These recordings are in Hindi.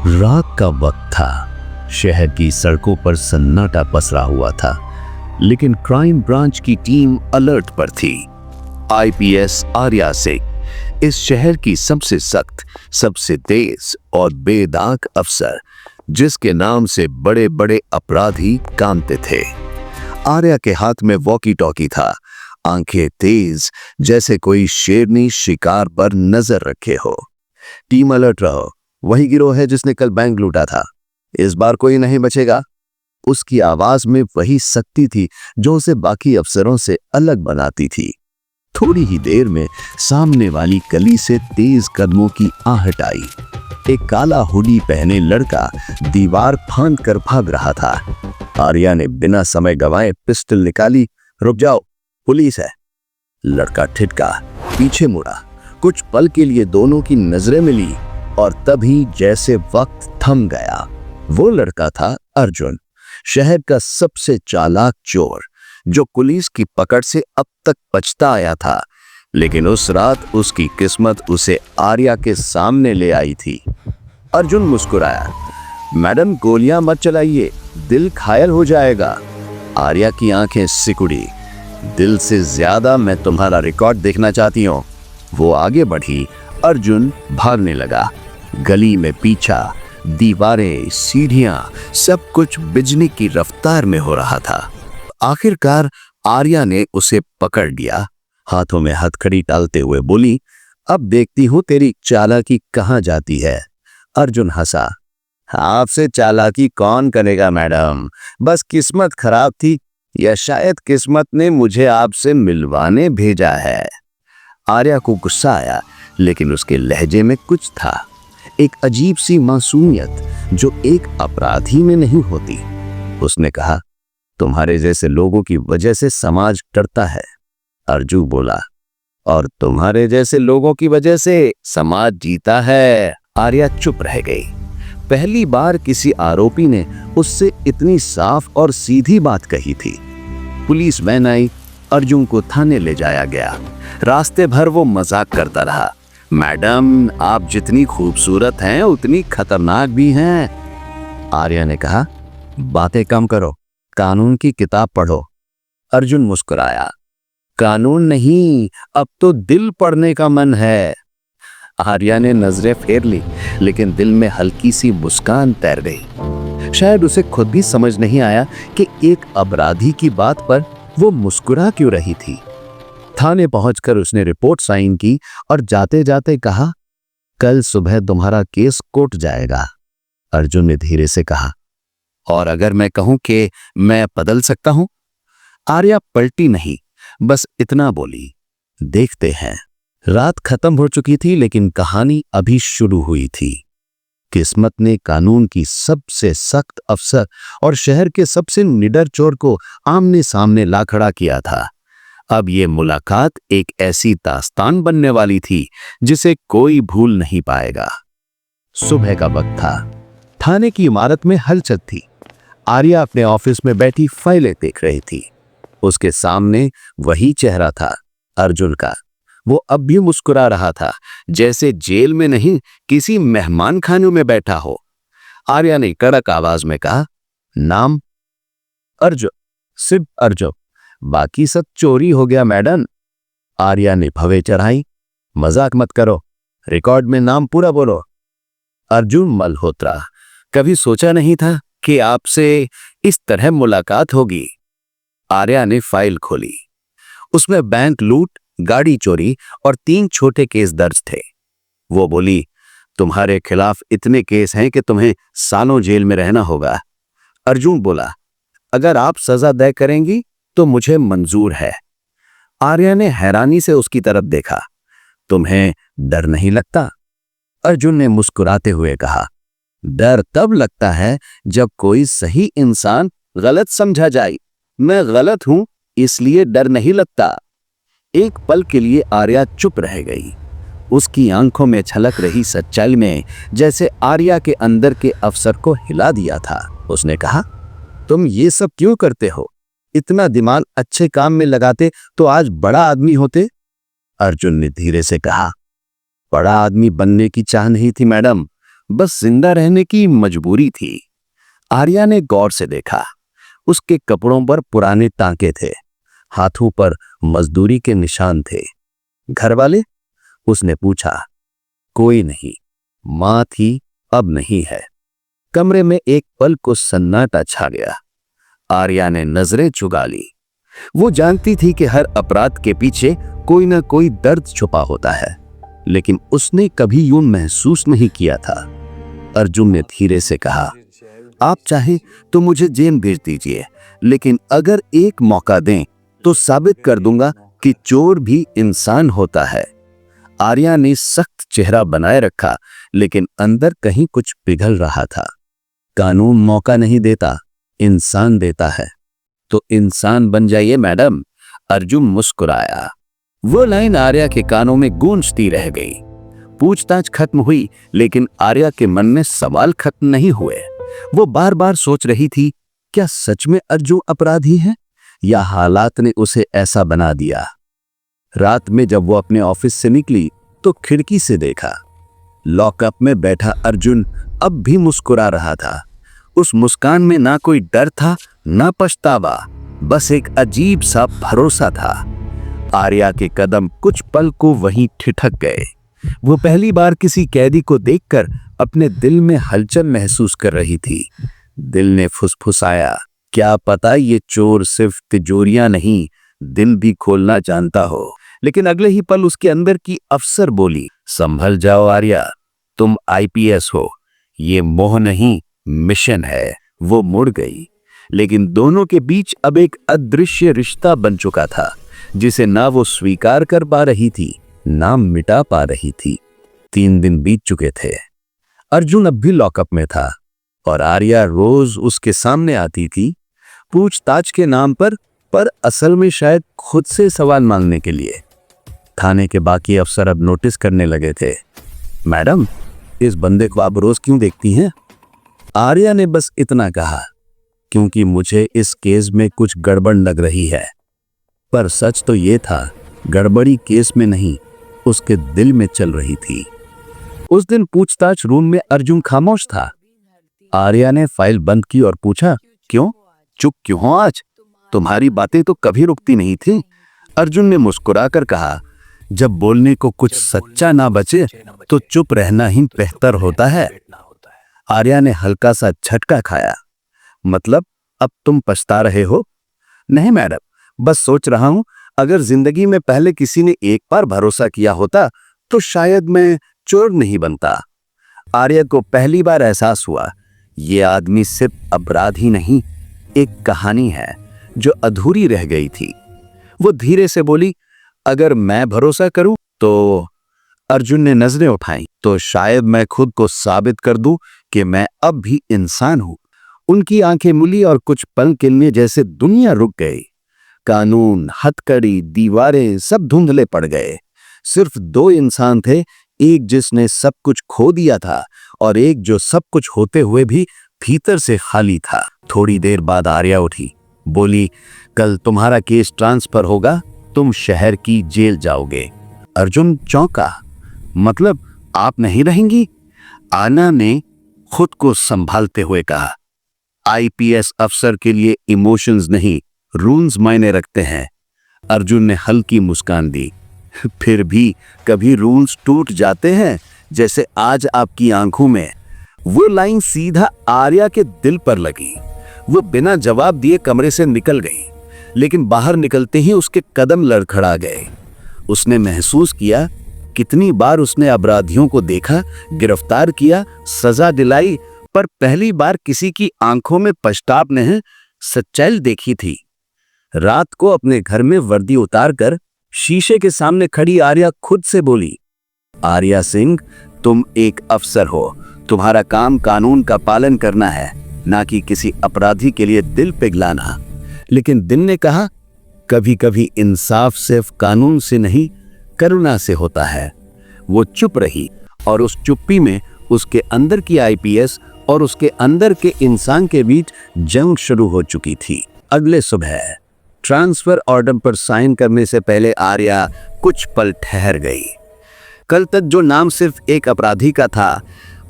रात का वक्त था। शहर की सड़कों पर सन्नाटा पसरा हुआ था, लेकिन क्राइम ब्रांच की टीम अलर्ट पर थी। आईपीएस आर्या सिंह इस शहर की सबसे सख्त, सबसे तेज और बेदाग अफसर, जिसके नाम से बड़े बड़े अपराधी कांपते थे। आर्या के हाथ में वॉकी टॉकी था, आंखें तेज जैसे कोई शेरनी शिकार पर नजर रखे हो। टीम अलर्ट रहो, वही गिरोह है जिसने कल बैंक लूटा था, इस बार कोई नहीं बचेगा। उसकी आवाज में वही शक्ति थी जो उसे बाकी अफसरों से अलग बनाती थी। थोड़ी ही देर में सामने वाली गली से तेज कदमों की आहट आई। एक काला हुडी पहने लड़का दीवार फांद कर भाग रहा था। आर्या ने बिना समय गंवाए पिस्टल निकाली। रुक जाओ, पुलिस है। लड़का ठिठका, पीछे मुड़ा। कुछ पल के लिए दोनों की नजरें मिली और तभी जैसे वक्त थम गया। वो लड़का था अर्जुन, शहर का सबसे चालाक चोर, जो पुलिस की पकड़ से अब तक बचता आया था। लेकिन उस रात उसकी किस्मत उसे आर्या के सामने ले आई थी। अर्जुन मुस्कुराया। मैडम, गोलियां मत चलाइए, दिल घायल हो जाएगा। आर्या की आंखें सिकुड़ी। दिल से ज्यादा मैं तुम्हारा रिकॉर्ड देखना चाहती हूँ। वो आगे बढ़ी। अर्जुन भागने लगा। गली में पीछा, दीवारें, सीढ़ियां, सब कुछ बिजली की रफ्तार में हो रहा था। आखिरकार आर्या ने उसे पकड़ लिया। हाथों में हथकड़ी डालते हुए बोली, अब देखती हूं तेरी चालाकी कहां जाती है। अर्जुन हंसा। आपसे चालाकी कौन करेगा मैडम, बस किस्मत खराब थी, या शायद किस्मत ने मुझे आपसे मिलवाने भेजा है। आर्या को गुस्सा आया, लेकिन उसके लहजे में कुछ था, एक अजीब सी मासूमियत जो एक अपराधी में नहीं होती। उसने कहा, तुम्हारे जैसे लोगों की वजह से समाज डरता है। अर्जुन बोला, और तुम्हारे जैसे लोगों की वजह से समाज जीता है। आर्या चुप रह गई। पहली बार किसी आरोपी ने उससे इतनी साफ और सीधी बात कही थी। Police when I. अर्जुन को थाने ले जाया गया। रास्ते भर वो मजाक करता रहा, मैडम आप जितनी खूबसूरत हैं उतनी खतरनाक भी हैं। आर्या ने कहा, बातें कम करो, कानून की किताब पढ़ो। अर्जुन मुस्कुराया, कानून नहीं, अब तो दिल पढ़ने का मन है। आर्या ने नजरें फेर ली, लेकिन दिल में हल्की सी मुस्कान तैर गई। शायद उसे खुद भी समझ नहीं आया कि एक अपराधी की बात पर वो मुस्कुरा क्यों रही थी। थाने पहुंचकर उसने रिपोर्ट साइन की और जाते जाते कहा, कल सुबह तुम्हारा केस कोर्ट जाएगा। अर्जुन ने धीरे से कहा, और अगर मैं कहूं कि मैं बदल सकता हूं? आर्या पलटी नहीं, बस इतना बोली, देखते हैं। रात खत्म हो चुकी थी, लेकिन कहानी अभी शुरू हुई थी। किस्मत ने कानून की सबसे सख्त अफसर और शहर के सबसे निडर चोर को आमने सामने ला खड़ा किया था। अब ये मुलाकात एक ऐसी दास्तान बनने वाली थी जिसे कोई भूल नहीं पाएगा। सुबह का वक्त था। थाने की इमारत में हलचल थी। आर्या अपने ऑफिस में बैठी फाइलें देख रही थी। उसके सामने वही चेहरा था, अर्जुन का। वो अब भी मुस्कुरा रहा था, जैसे जेल में नहीं किसी मेहमान खाने में बैठा हो। आर्या ने कड़क आवाज में कहा, नाम? अर्जुन, सिर्फ अर्जुन, बाकी सब चोरी हो गया मैडम। आर्या ने भवें चढ़ाई, मजाक मत करो, रिकॉर्ड में नाम पूरा बोलो। अर्जुन मल्होत्रा, कभी सोचा नहीं था कि आपसे इस तरह मुलाकात होगी। आर्या ने फाइल खोली। उसमें बैंक लूट, गाड़ी चोरी और 3 छोटे केस दर्ज थे। वो बोली, तुम्हारे खिलाफ इतने केस हैं कि तुम्हें सालों जेल में रहना होगा। अर्जुन बोला, अगर आप सजा तय करेंगी तो मुझे मंजूर है। आर्या ने हैरानी से उसकी तरफ देखा, तुम्हें डर नहीं लगता? अर्जुन ने मुस्कुराते हुए कहा, डर तब लगता है जब कोई सही इंसान गलत समझा जाए। मैं गलत हूं, इसलिए डर नहीं लगता। एक पल के लिए आर्या चुप रह गई। उसकी आंखों में छलक रही सच्चाई में जैसे आर्या के अंदर के अफसर को हिला दिया था। उसने कहा, तुम ये सब क्यों करते हो? इतना दिमाग अच्छे काम में लगाते तो आज बड़ा आदमी होते। अर्जुन ने धीरे से कहा, बड़ा आदमी बनने की चाह नहीं थी मैडम, बस जिंदा रहने की मजबूरी थी। आर्या ने गौर से देखा। उसके कपड़ों पर पुराने टांके थे, हाथों पर मजदूरी के निशान थे। घर वाले? उसने पूछा। कोई नहीं। मां थी, अब नहीं है। कमरे में एक पल को सन्नाटा छा गया। आर्या ने नजरें चुगा ली। वो जानती थी कि हर अपराध के पीछे कोई ना कोई दर्द छुपा होता है, लेकिन उसने कभी यूं महसूस नहीं किया था। अर्जुन ने धीरे से कहा, आप चाहे तो मुझे जेल भेज दीजिए, लेकिन अगर एक मौका दें तो साबित कर दूंगा कि चोर भी इंसान होता है। आर्या ने सख्त चेहरा बनाए रखा, लेकिन अंदर कहीं कुछ पिघल रहा था। कानून मौका नहीं देता, इंसान देता है। तो इंसान बन जाइए मैडम। अर्जुन मुस्कुराया। वो लाइन आर्या के कानों में गूंजती रह गई। पूछताछ खत्म हुई, लेकिन आर्या के मन में सवाल खत्म नहीं हुए। वो बार बार सोच रही थी, क्या सच में अर्जुन अपराधी है या हालात ने उसे ऐसा बना दिया। रात में जब वो अपने ऑफिस से निकली तो खिड़की से देखा, लॉकअप में बैठा अर्जुन अब भी मुस्कुरा रहा था। उस मुस्कान में ना कोई डर था, ना पछतावा, बस एक अजीब सा भरोसा था। आर्या के कदम कुछ पल को वहीं ठिठक गए। वो पहली बार किसी कैदी को देखकर अपने दिल में हलचल महसूस कर रही थी। दिल ने फुसफुसाया, क्या पता ये चोर सिर्फ तिजोरियां नहीं, दिल भी खोलना जानता हो। लेकिन अगले ही पल उसके अंदर की अफसर बोली, संभल जाओ आर्या, तुम आईपीएस हो, ये मोह नहीं मिशन है। वो मुड़ गई, लेकिन दोनों के बीच अब एक अदृश्य रिश्ता बन चुका था, जिसे ना वो स्वीकार कर पा रही थी, ना मिटा पा रही थी। 3 दिन बीत चुके थे। अर्जुन अब भी लॉकअप में था और आर्या रोज उसके सामने आती थी, पूछताछ के नाम पर असल में शायद खुद से सवाल मांगने के लिए। थाने के बाकी अफसर अब नोटिस करने लगे थे। मैडम, इस बंदे को आप रोज क्यों देखती हैं? आर्या ने बस इतना कहा, क्योंकि मुझे इस केस में कुछ गड़बड़ लग रही है। पर सच तो ये था, गड़बड़ी केस में नहीं, उसके दिल में चल रही थी। उस दिन पूछताछ रूम में अर्जुन खामोश था। आर्या ने फाइल बंद की और पूछा, क्यों? चुप क्यों हो आज? तुम्हारी बातें तो कभी रुकती नहीं थी। अर्जुन ने मुस्कुराकर कहा, जब बोलने को कुछ सच्चा ना बचे तो चुप रहना ही बेहतर होता है। आर्या ने हल्का सा झटका खाया। मतलब अब तुम पछता रहे हो? नहीं मैडम, बस सोच रहा हूं, अगर जिंदगी में पहले किसी ने एक बार भरोसा किया होता तो शायद मैं चोर नहीं बनता। आर्या को पहली बार एहसास हुआ, ये आदमी सिर्फ अपराधी नहीं, एक कहानी है जो अधूरी रह गई थी। वो धीरे से बोली, अगर मैं भरोसा करूं तो? अर्जुन ने नजरें उठाई, तो शायद मैं खुद को साबित कर दूं कि मैं अब भी इंसान हूं। उनकी आंखें मुली और कुछ पल के लिए जैसे दुनिया रुक गई। कानून, हथकड़ी, दीवारें सब धुंधले पड़ गए। सिर्फ 2 इंसान थे, एक जिसने सब कुछ खो दिया था और एक जो सब कुछ होते हुए भी भीतर से खाली था। थोड़ी देर बाद आर्या उठी, बोली, कल तुम्हारा केस ट्रांसफर होगा, तुम शहर की जेल जाओगे। अर्जुन चौंका, मतलब आप नहीं रहेंगी? आना ने खुद को संभालते हुए कहा, आईपीएस अफसर के लिए इमोशंस नहीं, रूल्स मायने रखते हैं। अर्जुन ने हल्की मुस्कान दी, फिर भी कभी रूल्स टूट जाते हैं, जैसे आज आपकी आंखों में। वो लाइन सीधा आर्या के दिल पर लगी। वो बिना जवाब दिए कमरे से निकल गई, लेकिन बाहर निकलते ही उसके कदम लड़खड़ा गए। उसने महसूस किया, कितनी बार उसने अपराधियों को देखा, गिरफ्तार किया, सजा दिलाई, पर पहली बार किसी की आंखों में पछतावा नहीं, सच्चाई देखी थी। रात को अपने घर में वर्दी उतारकर शीशे के सामने खड़ी आर्या खुद से बोली, आर्या सिंह, तुम एक अफसर हो, तुम्हारा काम कानून का पालन करना है, ना कि किसी अपराधी के लिए दिल पिघलाना। लेकिन दिल ने कहा, कभी कभी इंसाफ सिर्फ कानून से नहीं, करुणा से होता है। वो चुप रही और उस चुप्पी में उसके अंदर की आईपीएस और उसके अंदर के इंसान के बीच जंग शुरू हो चुकी थी। अगले सुबह ट्रांसफर ऑर्डर पर साइन करने से पहले आर्या कुछ पल ठहर गई। कल तक जो नाम सिर्फ एक अपराधी का था,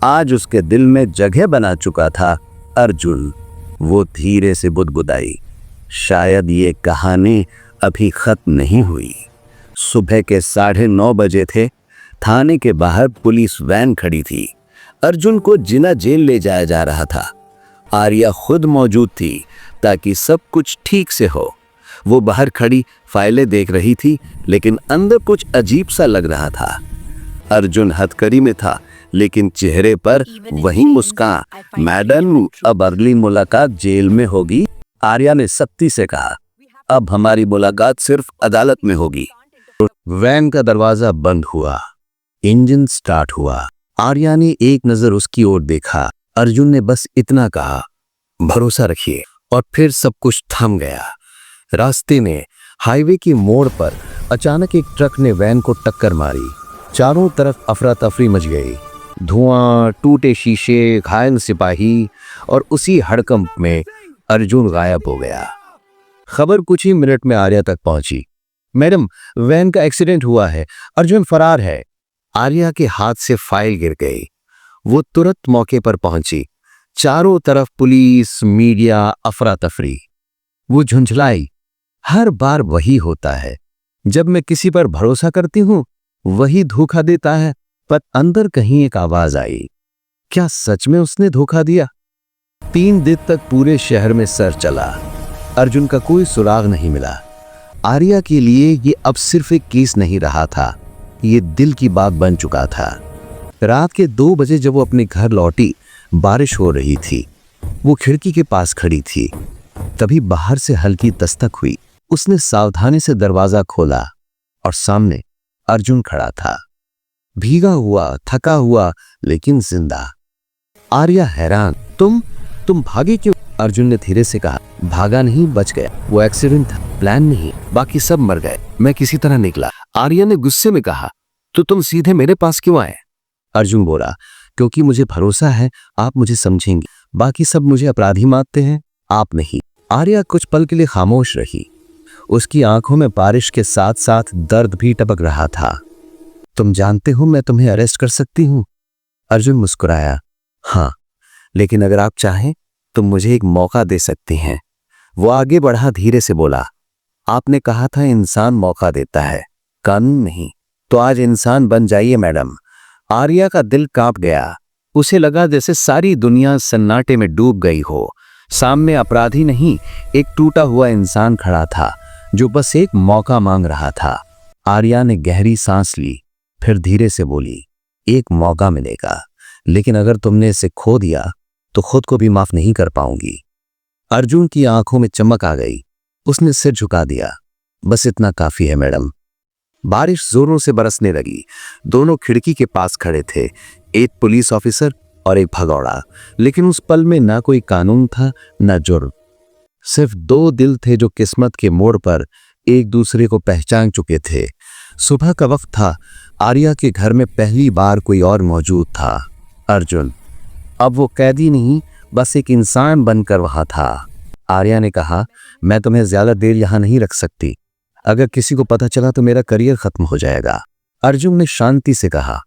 आज उसके दिल में जगह बना चुका था अर्जुन। वो धीरे से बुदबुदाई, शायद ये कहानी अभी खत्म नहीं हुई। सुबह के 9:30 बजे थे। थाने के बाहर पुलिस वैन खड़ी थी। अर्जुन को जिना जेल ले जाया जा रहा था। आर्या खुद मौजूद थी ताकि सब कुछ ठीक से हो। वो बाहर खड़ी फाइलें देख रही थी, लेकिन अंदर कुछ अजीब सा लग रहा था। अर्जुन हथकड़ी में था, लेकिन चेहरे पर वही मुस्कान। मैडम, अब अगली मुलाकात जेल में होगी, आर्या ने सख्ती से कहा। अब हमारी मुलाकात सिर्फ अदालत में होगी। वैन का दरवाजा बंद हुआ, इंजन स्टार्ट हुआ। आर्या ने एक नजर उसकी ओर देखा। अर्जुन ने बस इतना कहा, भरोसा रखिए, और फिर सब कुछ थम गया। रास्ते में हाईवे की मोड़ पर अचानक एक ट्रक ने वैन को टक्कर मारी। चारों तरफ अफरा तफरी मच गई। धुआं, टूटे शीशे, घायल सिपाही, और उसी हड़कंप में अर्जुन गायब हो गया। खबर कुछ ही मिनट में आर्या तक पहुंची। मैडम, वैन का एक्सीडेंट हुआ है, अर्जुन फरार है। आर्या के हाथ से फाइल गिर गई। वो तुरंत मौके पर पहुंची। चारों तरफ पुलिस, मीडिया, अफरा तफरी। वो झुंझलाई, हर बार वही होता है। जब मैं किसी पर भरोसा करती हूं, वही धोखा देता है। पर अंदर कहीं एक आवाज आई, क्या सच में उसने धोखा दिया? 3 दिन तक पूरे शहर में सर्च चला। अर्जुन का कोई सुराग नहीं मिला। आर्या के लिए ये अब सिर्फ एक केस नहीं रहा था, ये दिल की बात बन चुका था। रात के 2 बजे जब वो अपने घर लौटी, बारिश हो रही थी। वो खिड़की के पास खड़ी थी। तभी बाहर से हल्की दस्तक हुई। उसने सावधानी से दरवाजा खोला और सामने अर्जुन खड़ा था, भीगा हुआ, थका हुआ, लेकिन जिंदा। आर्या हैरान, तुम भागे क्यों? अर्जुन ने धीरे से कहा, भागा नहीं, बच गया। वो एक्सीडेंट था, प्लान नहीं। बाकी सब मर गए, मैं किसी तरह निकला। आर्या ने गुस्से में कहा, तो तुम सीधे मेरे पास क्यों आए? अर्जुन बोला, क्योंकि मुझे भरोसा है आप मुझे समझेंगे। बाकी सब मुझे अपराधी मानते हैं, आप नहीं। आर्या कुछ पल के लिए खामोश रही। उसकी आंखों में बारिश के साथ साथ दर्द भी टपक रहा था। तुम जानते हो मैं तुम्हें अरेस्ट कर सकती हूं? अर्जुन मुस्कुराया, हाँ, लेकिन अगर आप चाहें तो मुझे एक मौका दे सकती हैं। वो आगे बढ़ा, धीरे से बोला, आपने कहा था इंसान मौका देता है, कानून नहीं। तो आज इंसान बन जाइए मैडम। आर्या का दिल कांप गया। उसे लगा जैसे सारी दुनिया सन्नाटे में डूब गई हो। सामने अपराधी नहीं, एक टूटा हुआ इंसान खड़ा था जो बस एक मौका मांग रहा था। आर्या ने गहरी सांस ली, फिर धीरे से बोली, एक मौका मिलेगा, लेकिन अगर तुमने इसे खो दिया तो खुद को भी माफ नहीं कर पाऊंगी। अर्जुन की आंखों में चमक आ गई। उसने सिर झुका दिया, बस इतना काफी है मैडम। बारिश जोरों से बरसने लगी। दोनों खिड़की के पास खड़े थे, एक पुलिस ऑफिसर और एक भगौड़ा। लेकिन उस पल में ना कोई कानून था, ना जुर्म। सिर्फ 2 दिल थे जो किस्मत के मोड़ पर एक दूसरे को पहचान चुके थे। सुबह का वक्त था। आर्या के घर में पहली बार कोई और मौजूद था, अर्जुन। अब वो कैदी नहीं, बस एक इंसान बनकर वहां था। आर्या ने कहा, मैं तुम्हें ज्यादा देर यहां नहीं रख सकती। अगर किसी को पता चला तो मेरा करियर खत्म हो जाएगा। अर्जुन ने शांति से कहा,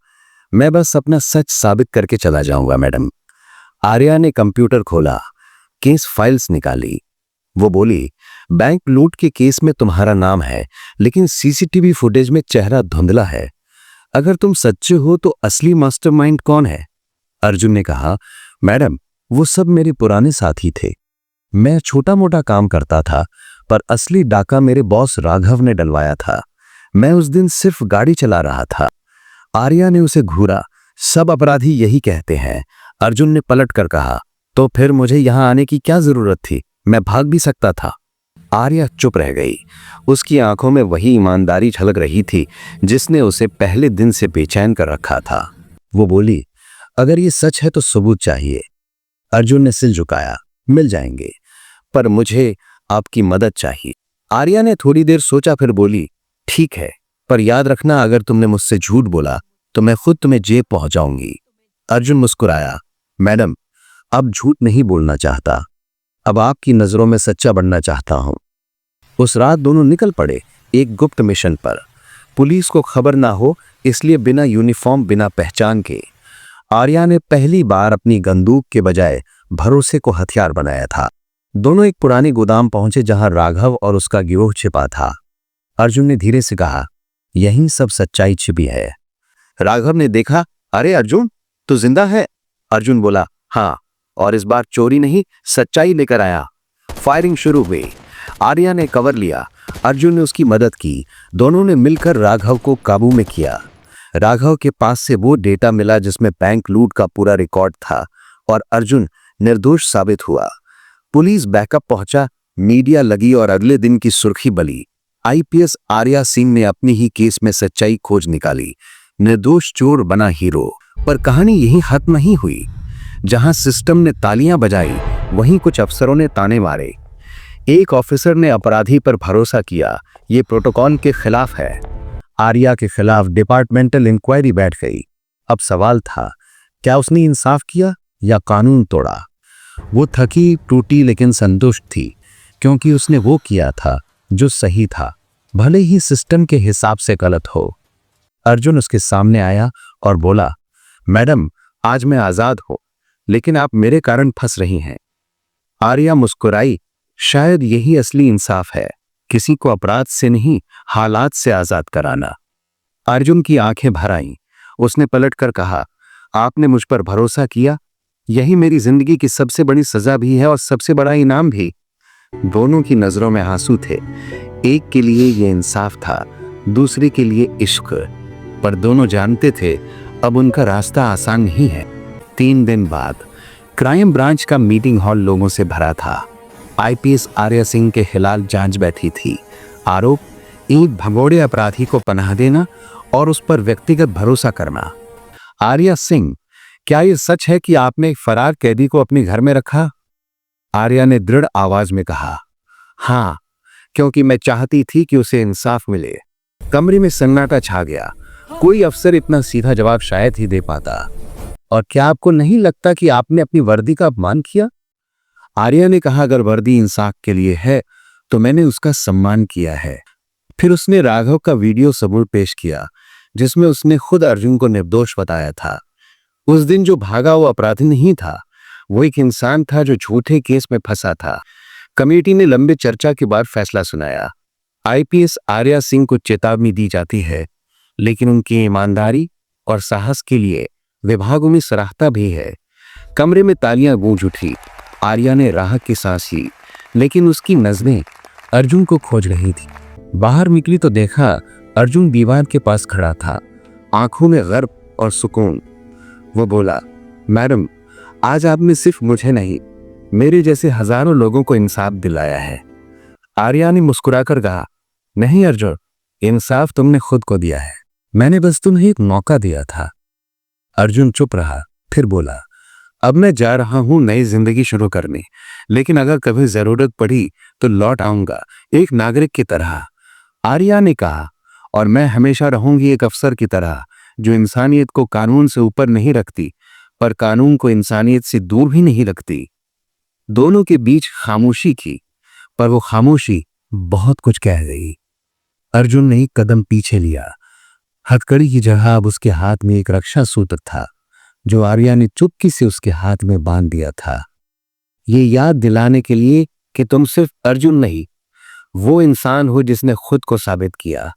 मैं बस अपना सच साबित करके चला जाऊंगा मैडम। आर्या ने कंप्यूटर खोला, केस फाइल्स निकाली। वो बोली, बैंक लूट के केस में तुम्हारा नाम है, लेकिन सीसीटीवी फुटेज में चेहरा धुंधला है। अगर तुम सच्चे हो तो असली मास्टरमाइंड कौन है? अर्जुन ने कहा, मैडम, वो सब मेरे पुराने साथी थे। मैं छोटा मोटा काम करता था, पर असली डाका मेरे बॉस राघव ने डलवाया था। मैं उस दिन सिर्फ गाड़ी चला रहा था। आर्या ने उसे घूरा, सब अपराधी यही कहते हैं। अर्जुन ने पलट कर कहा, तो फिर मुझे यहां आने की क्या जरूरत थी? मैं भाग भी सकता था। आर्या चुप रह गई। उसकी आंखों में वही ईमानदारी झलक रही थी जिसने उसे पहले दिन से बेचैन कर रखा था। वो बोली, अगर ये सच है तो सबूत चाहिए। अर्जुन ने सिर झुकाया, मिल जाएंगे, पर मुझे आपकी मदद चाहिए। आर्या ने थोड़ी देर सोचा, फिर बोली, ठीक है, पर याद रखना अगर तुमने मुझसे झूठ बोला तो मैं खुद तुम्हें जेल पहुंचाऊंगी। अर्जुन मुस्कुराया, मैडम, अब झूठ नहीं बोलना चाहता, अब आपकी नजरों में सच्चा बनना चाहता हूं। उस रात दोनों निकल पड़े एक गुप्त मिशन पर। पुलिस को खबर ना हो इसलिए बिना यूनिफॉर्म, बिना पहचान के। आर्या ने पहली बार अपनी बंदूक के बजाय भरोसे को हथियार बनाया था। दोनों एक पुराने गोदाम पहुंचे जहां राघव और उसका गिरोह छिपा था। अर्जुन ने धीरे से कहा, यही सब सच्चाई छिपी है। राघव ने देखा, अरे अर्जुन, तू जिंदा है? अर्जुन बोला, हाँ, और इस बार चोरी नहीं, सच्चाई लेकर आया। फायरिंग शुरू हुई। आर्या ने कवर लिया, अर्जुन ने उसकी मदद की। दोनों ने मिलकर राघव को काबू में किया। राघव के पास से वो डेटा मिला जिसमें बैंक लूट का पूरा रिकॉर्ड था और अर्जुन निर्दोष साबित हुआ। पुलिस बैकअप पहुंचा, मीडिया लगी और अगले दिन की सुर्खी बली। आईपीएस आर्या सिंह ने अपनी ही केस में सच्चाई खोज निकाली। निर्दोष चोर बना हीरो। पर कहानी यहीं खत्म नहीं हुई। जहां सिस्टम ने तालियां बजाई, वहीं कुछ अफसरों ने ताने मारे। एक ऑफिसर ने अपराधी पर भरोसा किया, ये प्रोटोकॉल के खिलाफ है। आर्या के खिलाफ डिपार्टमेंटल इंक्वायरी बैठ गई। अब सवाल था, क्या उसने इंसाफ किया या कानून तोड़ा? वो थकी टूटी लेकिन संतुष्ट थी, क्योंकि उसने वो किया था जो सही था, भले ही सिस्टम के हिसाब से गलत हो। अर्जुन उसके सामने आया और बोला, मैडम, आज मैं आजाद हूं, लेकिन आप मेरे कारण फंस रही हैं। आर्या मुस्कुराई, शायद यही असली इंसाफ है, किसी को अपराध से नहीं, हालात से आजाद कराना। अर्जुन की आंखें भर आईं। उसने पलटकर कहा, आपने मुझ पर भरोसा किया, यही मेरी जिंदगी की सबसे बड़ी सजा भी है और सबसे बड़ा इनाम भी। दोनों की नजरों में आंसू थे। एक के लिए ये इंसाफ था, दूसरे के लिए इश्क। पर दोनों जानते थे अब उनका रास्ता आसान नहीं है। 3 दिन बाद क्राइम ब्रांच का मीटिंग हॉल लोगों से भरा था। आईपीएस आर्या सिंह के खिलाफ जांच बैठी थी। आरोप, एक भगोड़े अपराधी को पनाह देना और उस पर व्यक्तिगत भरोसा करना। आर्या सिंह, क्या ये सच है कि आपने एक फरार कैदी को अपने घर में रखा? आर्या ने दृढ़ आवाज में कहा, हाँ, क्योंकि मैं चाहती थी कि उसे इंसाफ मिले। कमरे में सन्नाटा छा गया। कोई अफसर इतना सीधा जवाब शायद ही दे पाता। और क्या आपको नहीं लगता कि आपने अपनी वर्दी का अपमान किया? आर्या ने कहा, अगर वर्दी इंसाफ के लिए है तो मैंने उसका सम्मान किया है। फिर उसने राघव का वीडियो सबूत पेश किया, जिसमें उसने खुद अर्जुन को निर्दोष बताया था। उस दिन जो भागा वो अपराधी नहीं था, वो एक इंसान था जो झूठे केस में फंसा था। कमेटी ने लंबे चर्चा के बाद फैसला सुनाया। आईपीएस आर्या सिंह को चेतावनी दी जाती है, लेकिन उनकी ईमानदारी और साहस के लिए विभागों में सराहता भी है। कमरे में तालियां गूंज उठी। आर्या ने राहत की सांस ली, लेकिन उसकी नजरें अर्जुन को खोज रही थी। बाहर निकली तो देखा अर्जुन दीवार के पास खड़ा था, आंखों में गर्व और सुकून। वो बोला, मैडम, आज आपने सिर्फ मुझे नहीं, मेरे जैसे हजारों लोगों को इंसाफ दिलाया है। आर्या ने मुस्कुराकर कहा, नहीं अर्जुन, इंसाफ तुमने खुद को दिया है, मैंने बस तुम्हें एक मौका दिया था। अर्जुन चुप रहा, फिर बोला, अब मैं जा रहा हूं नई जिंदगी शुरू करने, लेकिन अगर कभी जरूरत पड़ी तो लौट आऊंगा, एक नागरिक की तरह। आर्या ने कहा, और मैं हमेशा रहूंगी एक अफसर की तरह, जो इंसानियत को कानून से ऊपर नहीं रखती, पर कानून को इंसानियत से दूर भी नहीं रखती। दोनों के बीच खामोशी थी, पर वो खामोशी बहुत कुछ कह गई। अर्जुन ने एक कदम पीछे लिया। हथकड़ी की जगह अब उसके हाथ में एक रक्षा सूत्र था, जो आर्या ने चुपके से उसके हाथ में बांध दिया था, ये याद दिलाने के लिए कि तुम सिर्फ अर्जुन नहीं, वो इंसान हो जिसने खुद को साबित किया।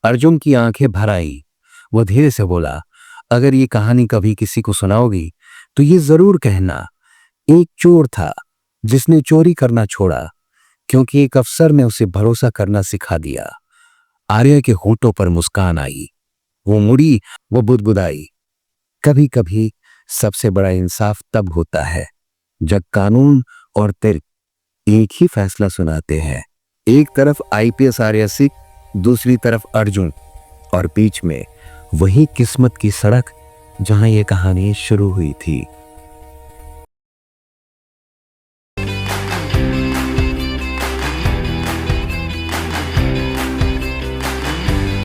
अर्जुन की आंखें भर आई। वो धीरे से बोला, अगर ये कहानी कभी किसी को सुनाओगी तो ये जरूर कहना, एक चोर था जिसने चोरी करना छोड़ा, क्योंकि एक अफसर ने उसे भरोसा करना सिखा दिया। आर्या के होठों पर मुस्कान आई। वो मुड़ी, वो बुदबुदाई, कभी कभी सबसे बड़ा इंसाफ तब होता है जब कानून और तर्क एक ही फैसला सुनाते हैं। एक तरफ आईपीएस आर्या सिंह, दूसरी तरफ अर्जुन, और बीच में वही किस्मत की सड़क जहां ये कहानी शुरू हुई थी।